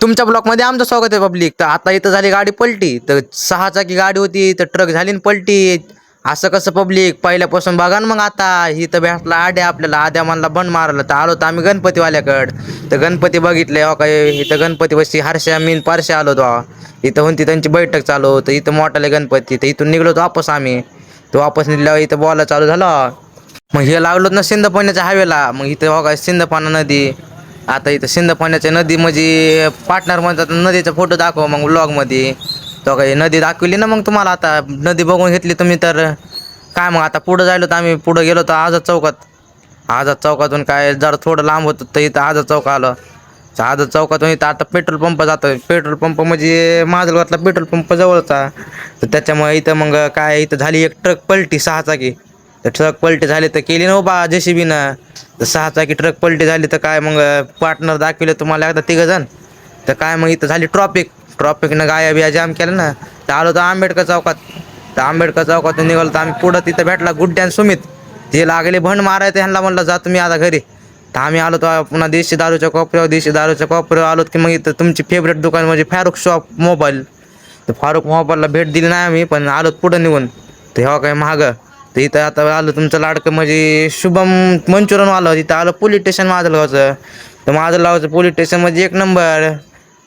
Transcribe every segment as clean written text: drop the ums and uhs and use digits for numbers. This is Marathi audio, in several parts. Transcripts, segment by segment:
तुमच्या ब्लॉकमध्ये आमचं स्वागत आहे पब्लिक. तर आता इथं झाली गाडी पलटी, तर 6 चाकी गाडी होती तर ट्रक झाली न पलटी. असं कसं पब्लिक पहिल्यापासून बघा ना. मग आता इथं भेटला आड्या, आपल्याला आद्या म्हणला बंड मारलं. तर आलो तर आम्ही गणपतीवाल्याकडं. तर गणपती बघितले हो काय, इथं गणपती बसती हर्षा मीन पारशे आलो तो. इथं होती त्यांची बैठक चालू. तर इथं मोठाले गणपती. तर इथून निघलो तो वापस आम्ही. तो वापस निघल्यावर इथं बोला चालू झाला. मग हे लागलो ना सिंदपाण्याच्या हवेला. मग इथं बघा सिंदपाना नदी. आता इथं सिंदपाण्याच्या नदी म्हणजे पार्टनर म्हणतात नदीचा फोटो दाखव मग व्लॉगमध्ये. तो काही नदी दाखवली ना मग तुम्हाला. आता नदी बघून घेतली तुम्ही तर काय. मग आता पुढं जायलो तर आम्ही पुढं गेलो तर आझाद चौकात. आझाद चौकातून काय जरा थोडं लांब होतं तर इथं आझाद चौक आलं. तर आझाद चौकातून इथं आता पेट्रोल पंप जातो. पेट्रोल पंप म्हणजे माजलगावातला पेट्रोल पंप जवळचा. तर त्याच्यामुळे इथं मग काय इथं झाली एक ट्रक पलटी 6 चाकी. तर ट्रक पलटी झाली तर केली ना बा JCBनं. तर 6 चाकी ट्रक पलटी झाली तर काय मग पार्टनर दाखवले तुम्हाला एकदा 3 जण. तर काय मग इथं झाली ट्रॉफिकनं गाया बिया जाम केलं ना. तर आलो तर आंबेडकर चौकात. तर आंबेडकर चौकातून निघालो तर आम्ही पुढं तिथं भेटला गुड्ड्यान सुमित. ते लागले भंड मारायचं ह्यांना म्हणलं जा तुम्ही आता घरी. तर आम्ही आलो तर पुन्हा देशी दारूच्या कोपऱ्यावर आलो की मग इथं तुमची फेवरेट दुकान म्हणजे फारुख शॉप मोबाईल. तर फारुख मोबाईलला भेट दिली नाही आम्ही, पण आलो पुढं निघून. तर ह्या काय महागं. तर इथं आता आलं तुमचं लाडकं म्हणजे शुभम मंचुरन आलं. तिथं आलं पोलीस स्टेशन माजलगावचं. तर माजलगावचं पोलीस स्टेशन म्हणजे 1 नंबर.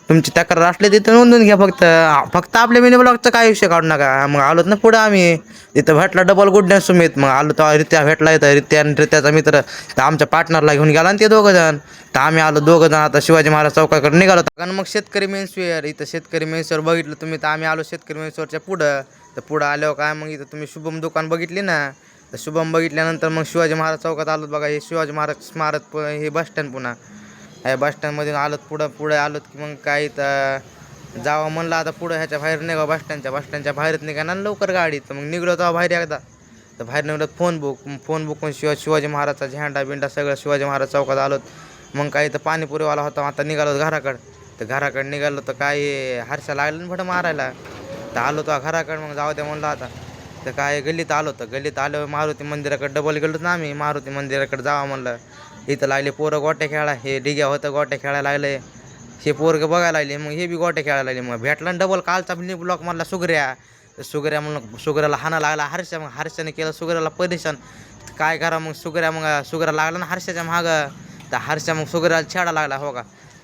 तुमची तक्रार असली तिथं नोंदून घ्या फक्त. फक्त आपल्या मिनी ब्लॉगचा काय विषय काढू नका. मग आलोत ना पुढं आम्ही. तिथं भेटला डबल गुड्डन सुमित. मग आलो तर रित्या भेटला येतं. रित्या आणि रित्याचा मित्र. तर आमच्या पार्टनरला घेऊन गेला ना ते 2 जण. तर आम्ही आलो 2 जण आता शिवाजी महाराज चौकाकडे निघालो. कारण मग शेतकरी मेन्सवेअर इथं शेतकरी मेन्सवेअर बघितलं तुम्ही. तर आम्ही आलो शेतकरी मेन्सवेअरच्या पुढं. तर पुढं आल्यावर काय मग इथं तुम्ही शुभम दुकान बघितली ना. तर शुभम बघितल्यानंतर मग शिवाजी महाराज चौकात आलो. बघा हे शिवाजी महाराज स्मारक हे बसस्टँड पुन्हा. हे बसस्टँडमधून आलोत पुढे आलोत की मग काय इथं जावं म्हणलं आता पुढं ह्याच्या बाहेर निघा बसस्टँडच्या बाहेरच निघा ना लवकर गाडी. तर मग निघलो तेव्हा बाहेर एकदा. तर बाहेर निघलो फोन बुक शिवाजी महाराजचा झेंडा बिंडा सगळं शिवाजी महाराज चौकात आलोत. मग काय इथं पाणीपुरीवाला होता. आता निघालो घराकडं. तर घराकडे निघालो तर काय हर्षा लागलं ना भडं मारायला. तर आलो तो घराकडं. मग जाऊ द्या म्हणलं आता. तर काय गल्लीत आलो तर गल्लीत आलो मारुती मंदिराकडे डबल गेलो ना आम्ही. मारुती मंदिराकडे जावं म्हणलं. इथं लागले पोरं गोट्या खेळायला. हे डिग्या होतं गोट्या खेळायला लागले. हे पोरगं बघायला लागले. मग हे बी गोट्या खेळायला लागले. मग भेटला डबल कालचा ब्लॉक मधला सुगऱ्या. तर सुगऱ्या म्हणून सुगऱ्याला हाना लागला हर्षा. मग हर्षाने केलं सुगऱ्याला परेशान. काय करा मग सुगऱ्या लागला ना हर्षाच्या मागं. तर हर्षा मग सुगऱ्याला छेडा लागला. हो का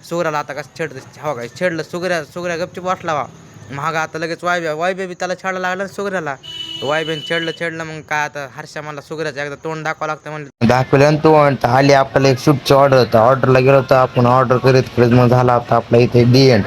सुगऱ्याला आता कसं छेडतं हो का छेडलं सुगऱ्या गपचूप बसला वा. महाग आता लगेच वायब्या बी त्याला छेडा लागला ना सुगऱ्याला. वायब्याने छेडलं मग काय आता हर्षा मला सुगऱ्याचं एकदा तोंड दाखवावं लागतं म्हणलं. दाखवलं तो आली आपल्याला एक शूटची ऑर्डर होता. ऑर्डरला गेलो होतो आपण. ऑर्डर करीत मग झाला होता आपला इथे डी एंड.